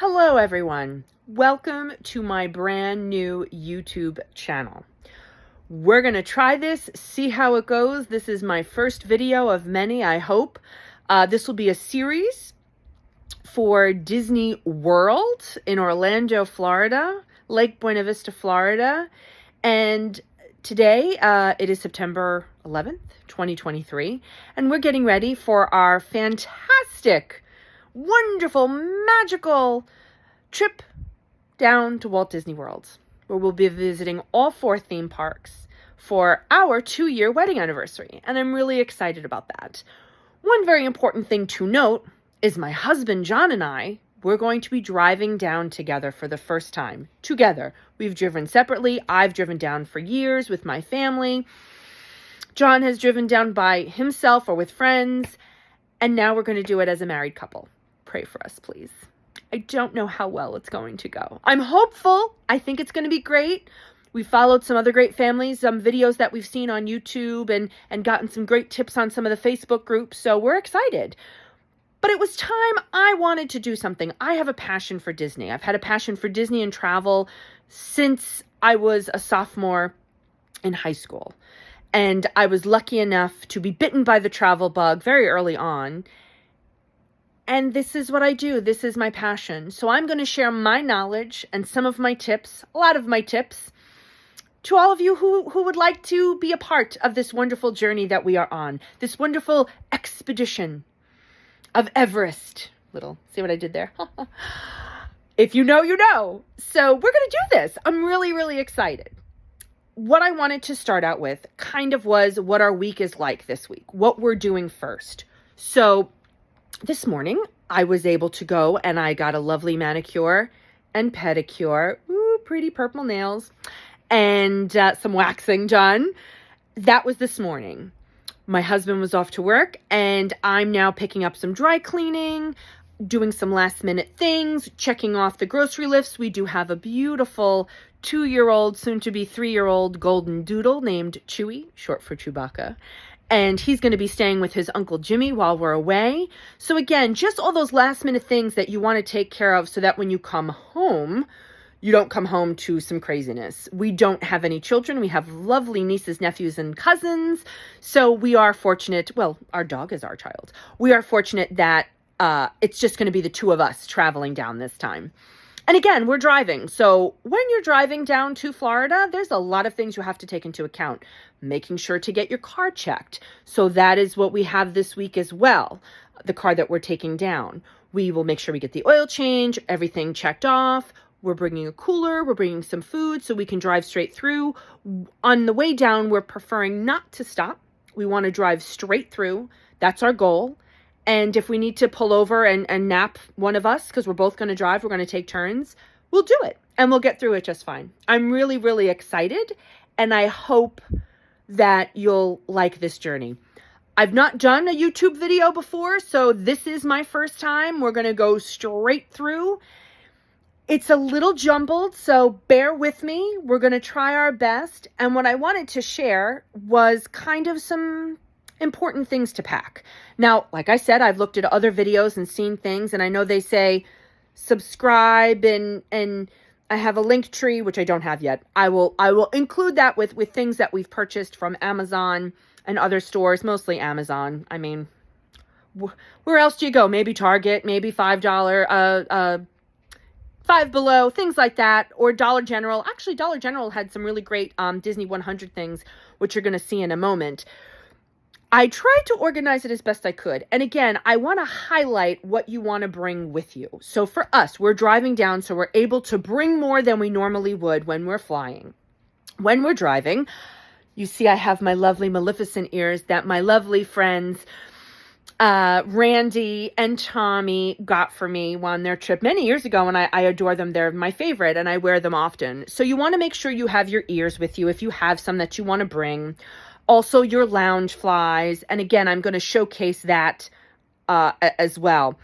Hello everyone. Welcome to my brand new YouTube channel. We're going to try this, see how it goes. This is my first video of many, I hope. This will be a series for Disney World in Orlando, Florida, Lake Buena Vista, Florida. And today, it is September 11th, 2023, and we're getting ready for our fantastic, wonderful, magical trip down to Walt Disney World, where we'll be visiting all 4 theme parks for our 2-year wedding anniversary. And I'm really excited about that. One very important thing to note is my husband, John, and we're going to be driving down together for the first time. Together. We've driven separately. I've driven down for years with my family. John has driven down by himself or with friends. And now we're going to do it as a married couple. Pray for us, please. I don't know how well it's going to go. I'm hopeful. I think it's going to be great. We followed some other great families, some videos that we've seen on YouTube and gotten some great tips on some of the Facebook groups. So we're excited. But it was time I wanted to do something. I have a passion for Disney. I've had a passion for Disney and travel since I was a sophomore in high school. And I was lucky enough to be bitten by the travel bug very early on. And this is what I do. This is my passion. So I'm going to share my knowledge and some of my tips, a lot of my tips, to all of you who would like to be a part of this wonderful journey that we are on, this wonderful expedition of Everest. See what I did there? If you know, you know. So we're going to do this. I'm really, really excited. What I wanted to start out with kind of was what our week is like this week, what we're doing first. So this morning, I was able to go and I got a lovely manicure and pedicure. Ooh, pretty purple nails. And some waxing done. That was this morning. My husband was off to work and I'm now picking up some dry cleaning, doing some last minute things, checking off the grocery lists. We do have a beautiful 2-year-old, soon to be 3-year-old golden doodle named Chewy, short for Chewbacca. And he's going to be staying with his Uncle Jimmy while we're away. So again, just all those last minute things that you want to take care of so that when you come home, you don't come home to some craziness. We don't have any children. We have lovely nieces, nephews, and cousins. So we are fortunate. Well, our dog is our child. We are fortunate that it's just going to be the 2 of us traveling down this time. And again, we're driving. So when you're driving down to Florida, there's a lot of things you have to take into account. Making sure to get your car checked. So that is what we have this week as well. The car that we're taking down. We will make sure we get the oil change, everything checked off. We're bringing a cooler. We're bringing some food so we can drive straight through. On the way down, we're preferring not to stop. We want to drive straight through. That's our goal. And if we need to pull over and nap one of us, because we're both going to drive, we're going to take turns, we'll do it. And we'll get through it just fine. I'm really, really excited. And I hope that you'll like this journey. I've not done a YouTube video before, so this is my first time. We're going to go straight through. It's a little jumbled, so bear with me. We're going to try our best. And what I wanted to share was kind of some important things to pack. Now, like I said, I've looked at other videos and seen things, and I know they say subscribe and I have a link tree, which I don't have yet. I will include that with things that we've purchased from Amazon and other stores, mostly Amazon. I mean, where else do you go? Maybe Target, maybe $5, Five Below, things like that, or Dollar General. Actually, Dollar General had some really great Disney 100 things, which you're going to see in a moment. I tried to organize it as best I could. And again, I want to highlight what you want to bring with you. So for us, we're driving down, so we're able to bring more than we normally would when we're flying. When we're driving, you see I have my lovely Maleficent ears that my lovely friends Randy and Tommy got for me on their trip many years ago, and I adore them. They're my favorite, and I wear them often. So you want to make sure you have your ears with you if you have some that you want to bring. Also, your lounge flies. And again, I'm going to showcase that as well.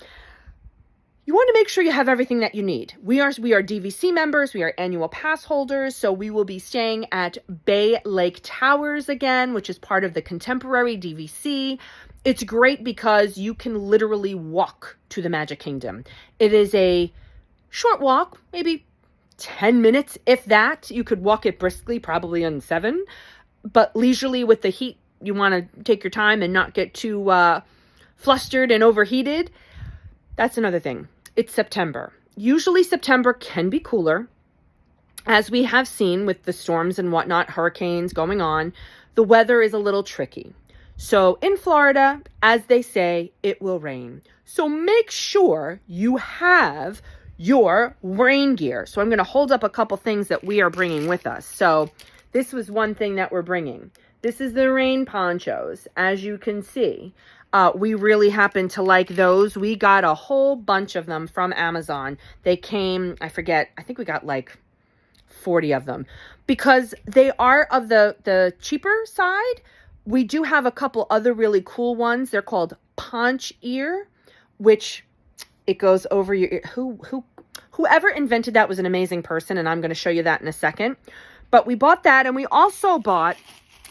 You want to make sure you have everything that you need. We are DVC members. We are annual pass holders. So we will be staying at Bay Lake Towers again, which is part of the Contemporary DVC. It's great because you can literally walk to the Magic Kingdom. It is a short walk, maybe 10 minutes, if that. You could walk it briskly, probably in 7, but leisurely with the heat. You want to take your time and not get too flustered and overheated. That's another thing. It's September. Usually September can be cooler. As we have seen with the storms and whatnot, hurricanes going on, the weather is a little tricky. So in Florida, as they say, it will rain. So make sure you have your rain gear. So I'm going to hold up a couple things that we are bringing with us. So this was one thing that we're bringing. This is the rain ponchos. As you can see, we really happen to like those. We got a whole bunch of them from Amazon. They came, I forget, I think we got like 40 of them because they are of the cheaper side. We do have a couple other really cool ones. They're called Ponch Ear, which it goes over your ear. Whoever invented that was an amazing person, and I'm going to show you that in a second. But we bought that, and we also bought,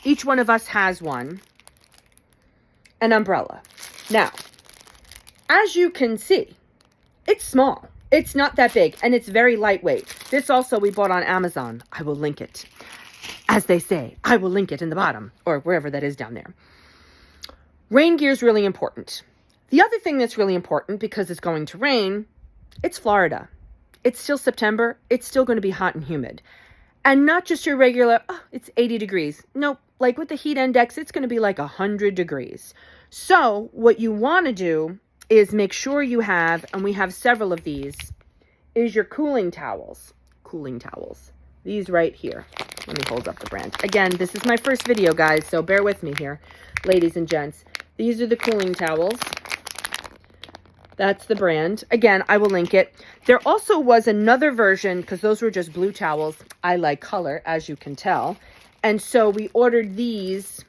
each one of us has one, an umbrella. Now, as you can see, it's small. It's not that big, and it's very lightweight. This also we bought on Amazon. I will link it. As they say, I will link it in the bottom, or wherever that is down there. Rain gear is really important. The other thing that's really important, because it's going to rain, it's Florida. It's still September. It's still going to be hot and humid. And not just your regular, oh, it's 80 degrees. Nope. Like with the heat index, it's going to be like 100 degrees. So what you want to do is make sure you have, and we have several of these, is your cooling towels. Cooling towels. These right here. Let me hold up the brand. Again, this is my first video, guys, so bear with me here, ladies and gents. These are the cooling towels. That's the brand. Again, I will link it. There also was another version, because those were just blue towels. I like color, as you can tell. And so we ordered these,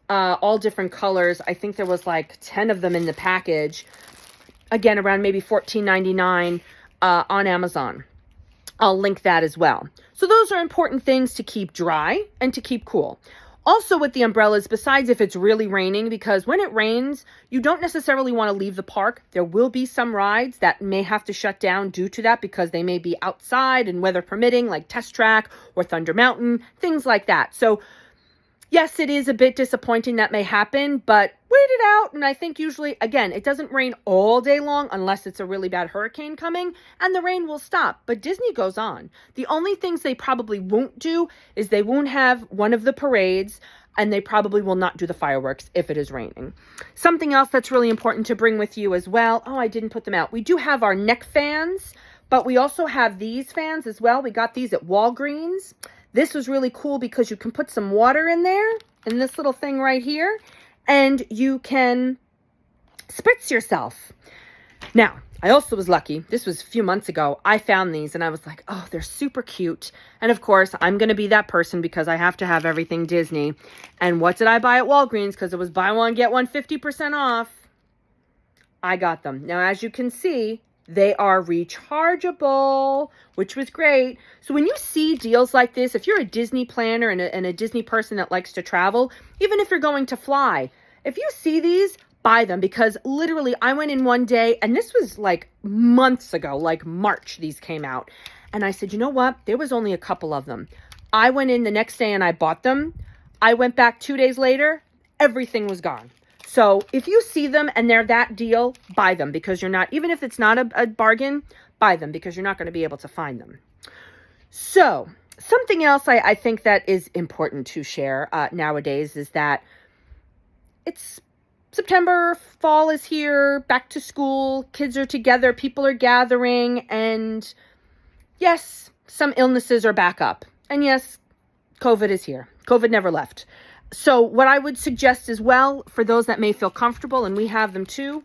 all different colors. I think there was like 10 of them in the package. Again, around maybe $14.99 on Amazon. I'll link that as well. So those are important things to keep dry and to keep cool. Also with the umbrellas, besides if it's really raining, because when it rains, you don't necessarily want to leave the park. There will be some rides that may have to shut down due to that because they may be outside and weather permitting, like Test Track or Thunder Mountain, things like that. So yes, it is a bit disappointing that may happen, but wait it out. And I think usually, again, it doesn't rain all day long unless it's a really bad hurricane coming, and the rain will stop. But Disney goes on. The only things they probably won't do is they won't have one of the parades, and they probably will not do the fireworks if it is raining. Something else that's really important to bring with you as well. Oh, I didn't put them out. We do have our neck fans, but we also have these fans as well. We got these at Walgreens. This was really cool because you can put some water in there, in this little thing right here, and you can spritz yourself. Now, I also was lucky. This was a few months ago. I found these and I was like, oh, they're super cute. And of course, I'm going to be that person because I have to have everything Disney. And what did I buy at Walgreens? Because it was buy one, get one 50% off. I got them. Now, as you can see, they are rechargeable, which was great. So when you see deals like this, if you're a Disney planner and a Disney person that likes to travel, even if you're going to fly, if you see these, buy them, because literally I went in one day, and this was like months ago, like March, these came out. And I said, you know what? There was only a couple of them. I went in the next day and I bought them. I went back 2 days later, everything was gone. So if you see them and they're that deal, buy them, because you're not, even if it's not a bargain, buy them because you're not going to be able to find them. So something else I think that is important to share nowadays is that it's September, fall is here, back to school, kids are together, people are gathering, and yes, some illnesses are back up. And yes, COVID is here. COVID never left. So what I would suggest as well, for those that may feel comfortable, and we have them too,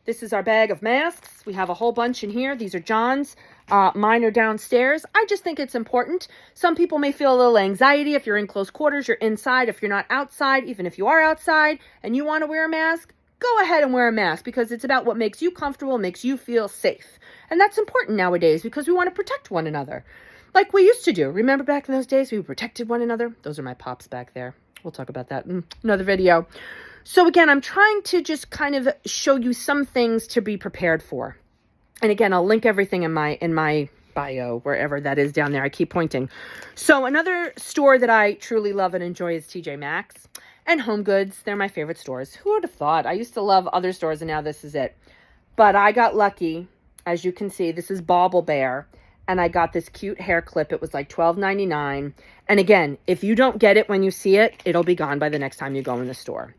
this is our bag of masks. We have a whole bunch in here. These are John's. Mine are downstairs. I just think it's important. Some people may feel a little anxiety if you're in close quarters, you're inside. If you're not outside, even if you are outside and you want to wear a mask, go ahead and wear a mask, because it's about what makes you comfortable, makes you feel safe. And that's important nowadays because we want to protect one another like we used to do. Remember back in those days we protected one another? Those are my pops back there. We'll talk about that in another video. So again, I'm trying to just kind of show you some things to be prepared for. And again, I'll link everything in my bio, wherever that is down there. I keep pointing. So another store that I truly love and enjoy is TJ Maxx and Home Goods. They're my favorite stores. Who would have thought? I used to love other stores, and now this is it. But I got lucky. As you can see, this is Bauble Bear, and I got this cute hair clip. It was like $12.99. And again, if you don't get it when you see it, it'll be gone by the next time you go in the store.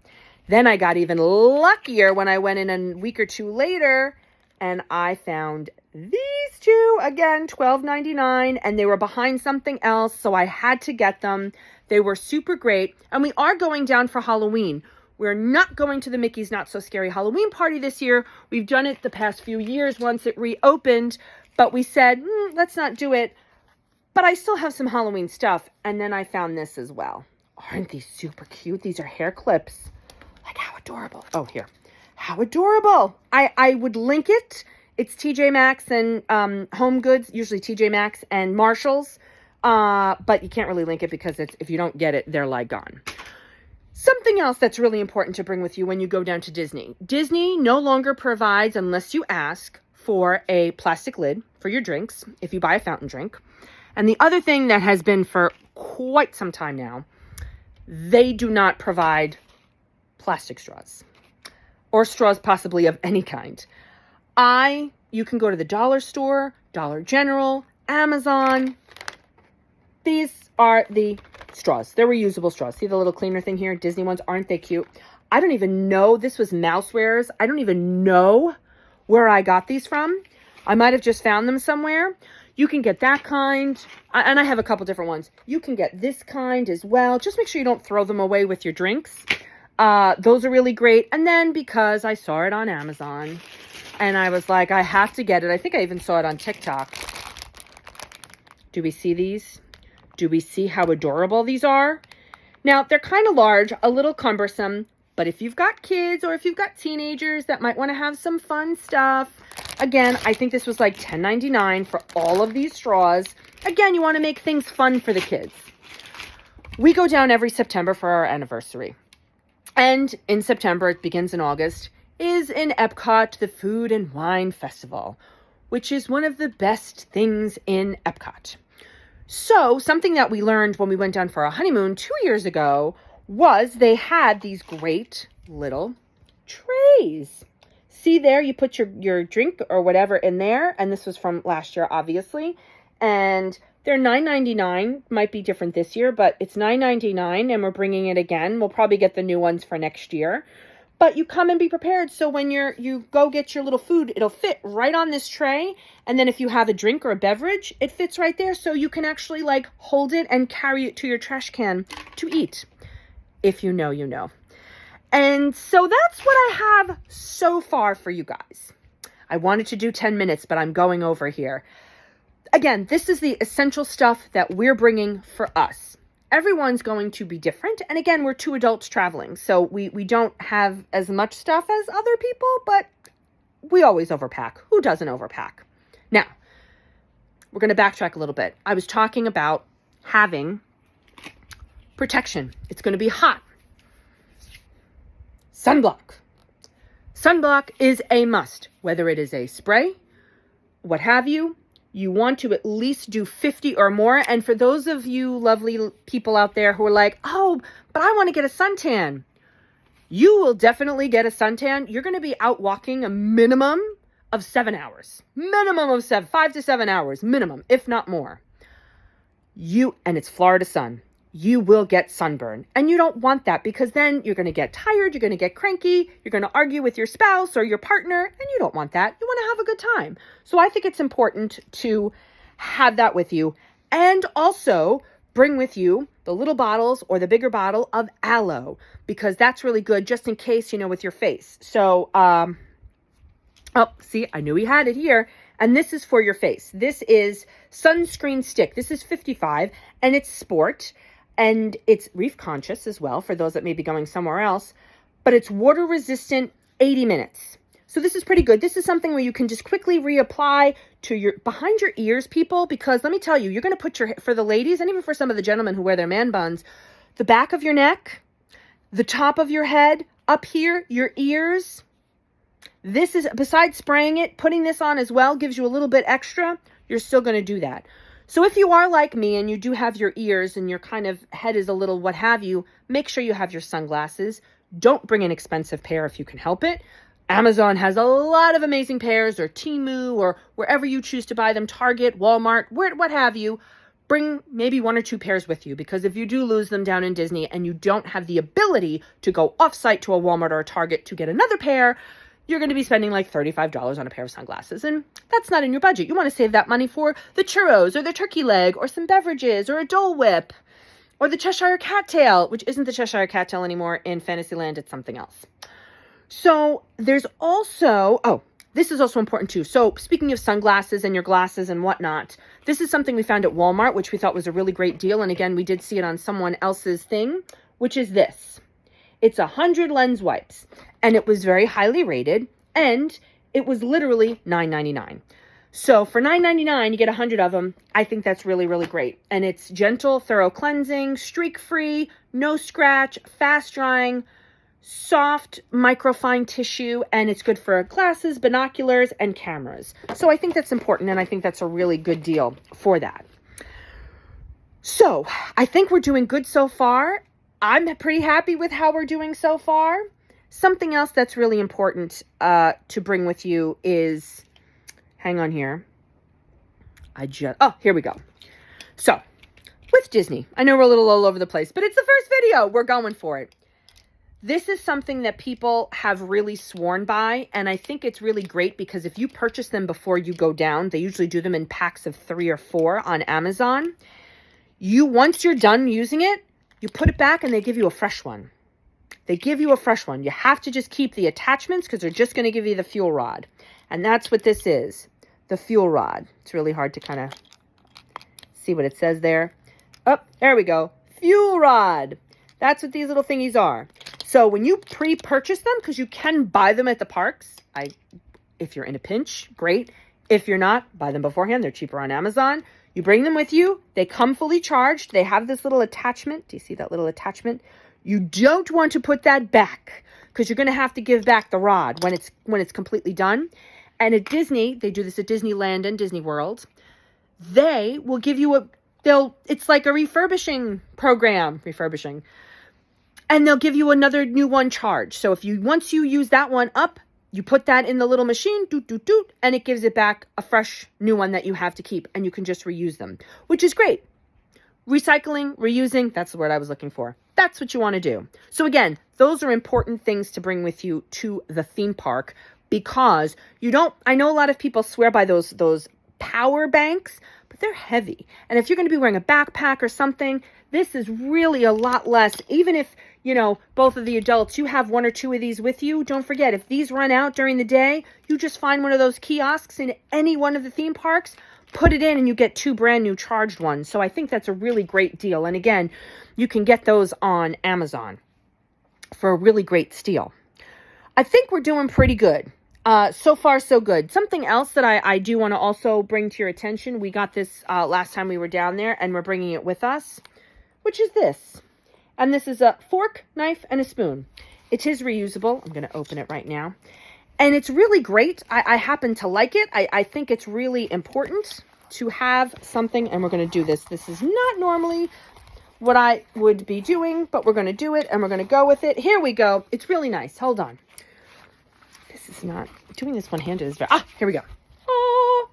Then I got even luckier when I went in a week or two later, and I found these two, again, $12.99, and they were behind something else, so I had to get them. They were super great, and we are going down for Halloween. We're not going to the Mickey's Not So Scary Halloween party this year. We've done it the past few years once it reopened, but we said, let's not do it. But I still have some Halloween stuff, and then I found this as well. Aren't these super cute? These are hair clips. Like, how adorable. Oh, here. How adorable. I would link it. It's TJ Maxx and Home Goods, usually TJ Maxx and Marshalls. But you can't really link it because if you don't get it, they're like gone. Something else that's really important to bring with you when you go down to Disney. Disney no longer provides, unless you ask, for a plastic lid for your drinks if you buy a fountain drink. And the other thing that has been for quite some time now, they do not provide plastic straws or straws possibly of any kind. You can go to the dollar store, Dollar General, Amazon. These are the straws. They're reusable straws. See the little cleaner thing here? Disney ones, aren't they cute? I don't even know. This was Mousewares. I don't even know where I got these from. I might have just found them somewhere. You can get that kind. And I have a couple different ones. You can get this kind as well. Just make sure you don't throw them away with your drinks. Those are really great. And then because I saw it on Amazon and I was like, I have to get it. I think I even saw it on TikTok. Do we see these? Do we see how adorable these are? Now, they're kind of large, a little cumbersome, but if you've got kids or if you've got teenagers that might want to have some fun stuff, again, I think this was like $10.99 for all of these straws. Again, you want to make things fun for the kids. We go down every September for our anniversary. And in September, it begins in August, is in Epcot, the Food and Wine Festival, which is one of the best things in Epcot. So something that we learned when we went down for our honeymoon 2 years ago was they had these great little trays. See there, you put your drink or whatever in there. And this was from last year, obviously. And they're $9.99. Might be different this year, but it's $9.99 and we're bringing it again. We'll probably get the new ones for next year. But you come and be prepared. So when you go get your little food, it'll fit right on this tray. And then if you have a drink or a beverage, it fits right there. So you can actually like hold it and carry it to your trash can to eat. If you know, you know. And so that's what I have so far for you guys. I wanted to do 10 minutes, but I'm going over here. Again, this is the essential stuff that we're bringing for us. Everyone's going to be different. And again, we're two adults traveling. So we don't have as much stuff as other people, but we always overpack. Who doesn't overpack? Now, we're going to backtrack a little bit. I was talking about having protection. It's going to be hot. Sunblock. Sunblock is a must, whether it is a spray, what have you. You want to at least do 50 or more. And for those of you lovely people out there who are like, oh, but I want to get a suntan. You will definitely get a suntan. You're going to be out walking a minimum of 7 hours. Minimum of 5 to 7 hours. Minimum, if not more. And it's Florida sun. You will get sunburn. And you don't want that because then you're going to get tired. You're going to get cranky. You're going to argue with your spouse or your partner. And you don't want that. You want to have a good time. So I think it's important to have that with you. And also bring with you the little bottles or the bigger bottle of aloe. Because that's really good just in case, with your face. So, oh, see, I knew we had it here. And this is for your face. This is sunscreen stick. This is 55 and it's sport. And it's reef conscious as well for those that may be going somewhere else. But it's water resistant 80 minutes. So this is pretty good. This is something where you can just quickly reapply to behind your ears, people. Because let me tell you, you're going to put for the ladies and even for some of the gentlemen who wear their man buns, the back of your neck, the top of your head, up here, your ears. This is, besides spraying it, putting this on as well gives you a little bit extra. You're still going to do that. So if you are like me and you do have your ears and your kind of head is a little what have you, make sure you have your sunglasses. Don't bring an expensive pair if you can help it. Amazon has a lot of amazing pairs, or Temu, or wherever you choose to buy them, Target, Walmart, what have you. Bring maybe 1 or 2 pairs with you, because if you do lose them down in Disney and you don't have the ability to go off-site to a Walmart or a Target to get another pair, you're going to be spending like $35 on a pair of sunglasses, and that's not in your budget. You want to save that money for the churros or the turkey leg or some beverages or a Dole Whip or the Cheshire Cattail, which isn't the Cheshire Cattail anymore in Fantasyland. It's something else. So there's also, this is also important too. So speaking of sunglasses and your glasses and whatnot, this is something we found at Walmart, which we thought was a really great deal. And again, we did see it on someone else's thing, which is this. It's 100 lens wipes, and it was very highly rated, and it was literally $9.99. So for $9.99, you get 100 of them. I think that's really, really great. And it's gentle, thorough cleansing, streak-free, no scratch, fast drying, soft microfine tissue, and it's good for glasses, binoculars, and cameras. So I think that's important, and I think that's a really good deal for that. So I think we're doing good so far. I'm pretty happy with how we're doing so far. Something else that's really important to bring with you is, hang on here. Here we go. So with Disney, I know we're a little all over the place, but it's the first video. We're going for it. This is something that people have really sworn by, and I think it's really great because if you purchase them before you go down, they usually do them in packs of 3 or 4 on Amazon. Once you're done using it, you put it back and they give you a fresh one. They give you a fresh one. You have to just keep the attachments because they're just going to give you the fuel rod. And that's what this is, the fuel rod. It's really hard to kind of see what it says there. Oh, there we go. Fuel rod. That's what these little thingies are. So when you pre-purchase them, because you can buy them at the parks, if you're in a pinch, great. If you're not, buy them beforehand. They're cheaper on Amazon. You bring them with you. They come fully charged. They have this little attachment. Do you see that little attachment? You don't want to put that back because you're going to have to give back the rod when it's completely done. And at Disney, they do this at Disneyland and Disney World. They will give you it's like a refurbishing program, and they'll give you another new one charged. So once you use that one up, you put that in the little machine, and it gives it back a fresh new one that you have to keep, and you can just reuse them, which is great. Recycling, reusing, that's the word I was looking for. That's what you want to do. So again, those are important things to bring with you to the theme park because I know a lot of people swear by those power banks, but they're heavy. And if you're going to be wearing a backpack or something, this is really a lot less. Even if, both of the adults, you have 1 or 2 of these with you, don't forget, if these run out during the day, you just find one of those kiosks in any one of the theme parks, put it in, and you get 2 brand new charged ones. So I think that's a really great deal. And again, you can get those on Amazon for a really great steal. I think we're doing pretty good. So far, so good. Something else that I do want to also bring to your attention. We got this last time we were down there, and we're bringing it with us, which is this. And this is a fork, knife, and a spoon. It is reusable. I'm going to open it right now. And it's really great. I happen to like it. I think it's really important to have something, and we're going to do this. This is not normally what I would be doing, but we're going to do it, and we're going to go with it. Here we go. It's really nice. Hold on. This is not, doing this one-handed is very, here we go. Oh,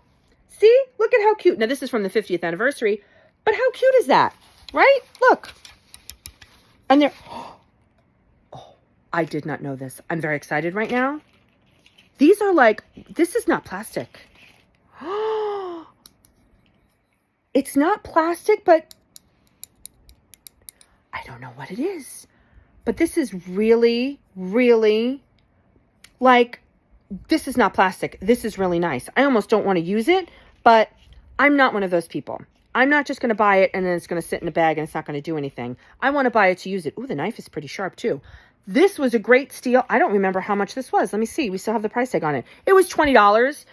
see? Look at how cute. Now, this is from the 50th anniversary, but how cute is that? Right? Look. And they're, I did not know this. I'm very excited right now. These are this is not plastic. It's not plastic, but I don't know what it is. But this is really, really, this is not plastic. This is really nice. I almost don't want to use it, but I'm not one of those people. I'm not just going to buy it and then it's going to sit in a bag and it's not going to do anything. I want to buy it to use it. Ooh, the knife is pretty sharp too. This was a great steal. I don't remember how much this was. Let me see. We still have the price tag on it. It was $20.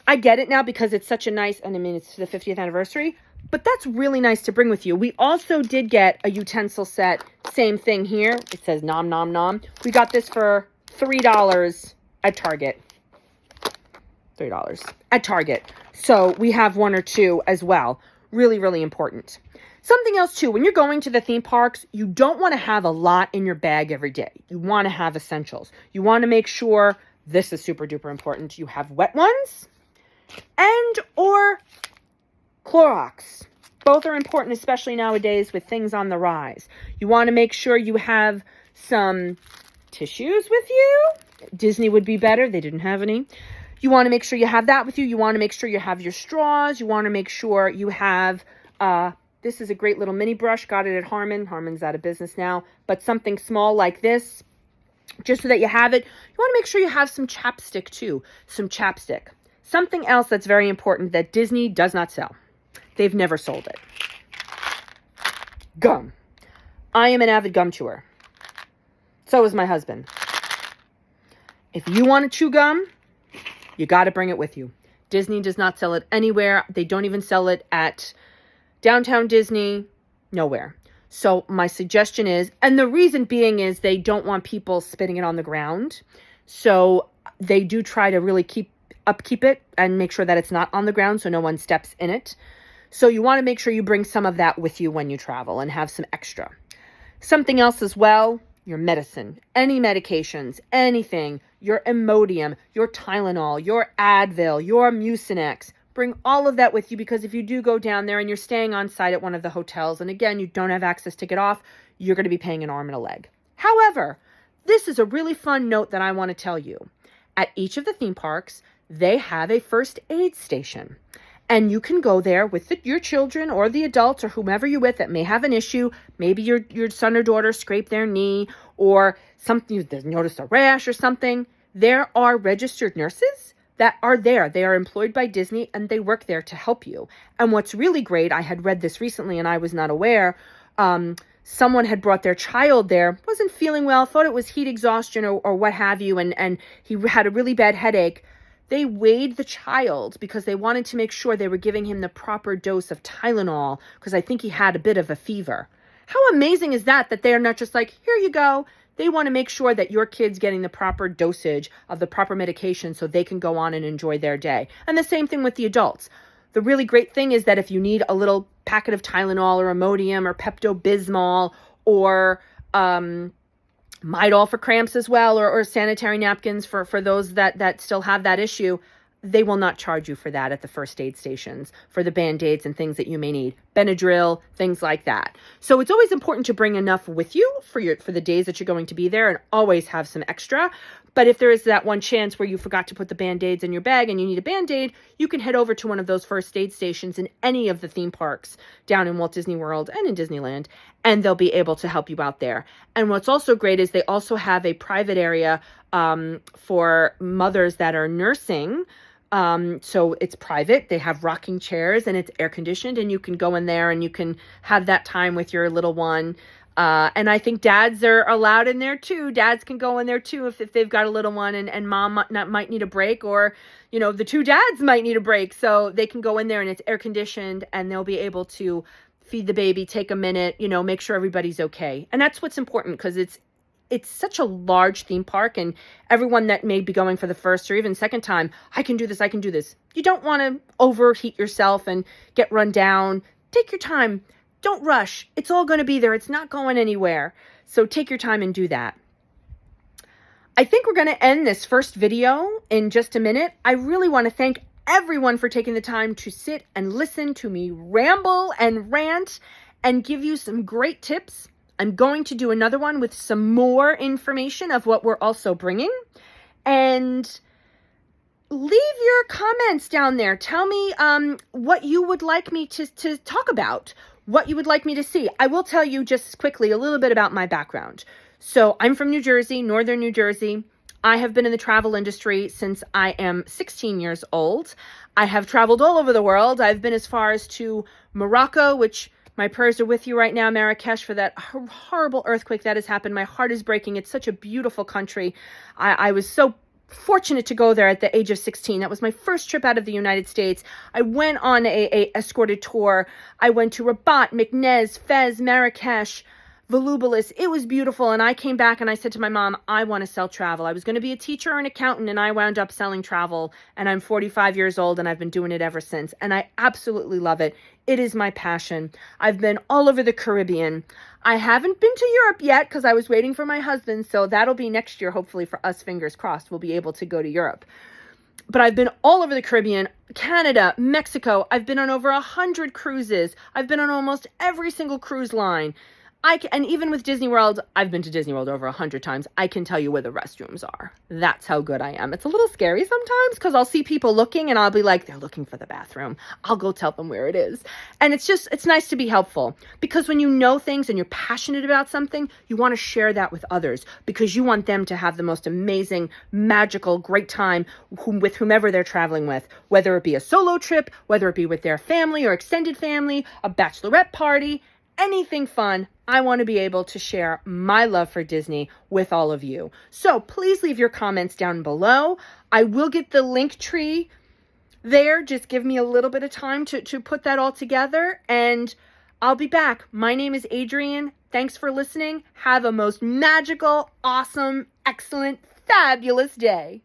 I get it now because it's such a nice, and I mean, it's the 50th anniversary, but that's really nice to bring with you. We also did get a utensil set. Same thing here. It says nom nom nom. We got this for $3 at Target. $3 at Target. So we have one or two as well. Really, really important. Something else too, when you're going to the theme parks, you don't want to have a lot in your bag every day. You want to have essentials. You want to make sure, this is super duper important, you have wet ones and or Clorox. Both are important, especially nowadays with things on the rise. You want to make sure you have some tissues with you. Disney would be better. They didn't have any. You want to make sure you have that with you. You want to make sure you have your straws. You want to make sure you have, this is a great little mini brush. Got it at Harmon. Harmon's out of business now. But something small like this, just so that you have it. You want to make sure you have some chapstick too. Some chapstick. Something else that's very important that Disney does not sell. They've never sold it. Gum. I am an avid gum chewer. So is my husband. If you want to chew gum, you got to bring it with you. Disney does not sell it anywhere. They don't even sell it at Downtown Disney. Nowhere. So my suggestion is, and the reason being is they don't want people spitting it on the ground. So they do try to really upkeep it and make sure that it's not on the ground so no one steps in it. So you want to make sure you bring some of that with you when you travel and have some extra. Something else as well, your medicine, any medications, anything, your Imodium, your Tylenol, your Advil, your Mucinex. Bring all of that with you because if you do go down there and you're staying on site at one of the hotels and again, you don't have access to get off, you're going to be paying an arm and a leg. However, this is a really fun note that I want to tell you. At each of the theme parks, they have a first aid station. And you can go there with your children or the adults or whomever you're with that may have an issue. Maybe your son or daughter scraped their knee or something, you noticed a rash or something. There are registered nurses that are there. They are employed by Disney and they work there to help you. And what's really great, I had read this recently and I was not aware, someone had brought their child there, wasn't feeling well, thought it was heat exhaustion or what have you, and he had a really bad headache. They weighed the child because they wanted to make sure they were giving him the proper dose of Tylenol because I think he had a bit of a fever. How amazing is that they're not just like, here you go. They want to make sure that your kid's getting the proper dosage of the proper medication so they can go on and enjoy their day. And the same thing with the adults. The really great thing is that if you need a little packet of Tylenol or Imodium or Pepto-Bismol or Midol for cramps as well, or sanitary napkins for those that still have that issue, they will not charge you for that at the first aid stations, for the Band-Aids and things that you may need. Benadryl, things like that. So it's always important to bring enough with you for the days that you're going to be there and always have some extra. But if there is that one chance where you forgot to put the Band-Aids in your bag and you need a Band-Aid, you can head over to one of those first aid stations in any of the theme parks down in Walt Disney World and in Disneyland, and they'll be able to help you out there. And what's also great is they also have a private area for mothers that are nursing. So it's private. They have rocking chairs and it's air conditioned and you can go in there and you can have that time with your little one. And I think dads are allowed in there too. Dads can go in there too if they've got a little one and mom might need a break, or, you know, the two dads might need a break. So they can go in there and it's air conditioned and they'll be able to feed the baby, take a minute, you know, make sure everybody's okay. And that's what's important because it's such a large theme park and everyone that may be going for the first or even second time, I can do this, I can do this. You don't want to overheat yourself and get run down. Take your time. Don't rush. It's all going to be there. It's not going anywhere. So take your time and do that. I think we're going to end this first video in just a minute. I really want to thank everyone for taking the time to sit and listen to me ramble and rant and give you some great tips. I'm going to do another one with some more information of what we're also bringing. And leave your comments down there. Tell me what you would like me to talk about, what you would like me to see. I will tell you just quickly a little bit about my background. So I'm from New Jersey, northern New Jersey. I have been in the travel industry since I am 16 years old. I have traveled all over the world. I've been as far as to Morocco, which my prayers are with you right now, Marrakesh, for that horrible earthquake that has happened. My heart is breaking. It's such a beautiful country. I was so fortunate to go there at the age of 16. That was my first trip out of the United States. I went on a escorted tour. I went to Rabat, Meknès, Fez, Marrakesh, volubilis. It was beautiful. And I came back and I said to my mom, I want to sell travel. I was going to be a teacher or an accountant, and I wound up selling travel. And I'm 45 years old and I've been doing it ever since. And I absolutely love it. It is my passion. I've been all over the Caribbean. I haven't been to Europe yet because I was waiting for my husband. So that'll be next year. Hopefully for us, fingers crossed, we'll be able to go to Europe. But I've been all over the Caribbean, Canada, Mexico. I've been on over 100 cruises. I've been on almost every single cruise line. And even with Disney World, I've been to Disney World over 100 times. I can tell you where the restrooms are. That's how good I am. It's a little scary sometimes because I'll see people looking and I'll be like, they're looking for the bathroom. I'll go tell them where it is. And it's nice to be helpful, because when you know things and you're passionate about something, you want to share that with others because you want them to have the most amazing, magical, great time with whomever they're traveling with, whether it be a solo trip, whether it be with their family or extended family, a bachelorette party, anything fun. I want to be able to share my love for Disney with all of you. So please leave your comments down below. I will get the link tree there. Just give me a little bit of time to put that all together, and I'll be back. My name is Adrienne. Thanks for listening. Have a most magical, awesome, excellent, fabulous day.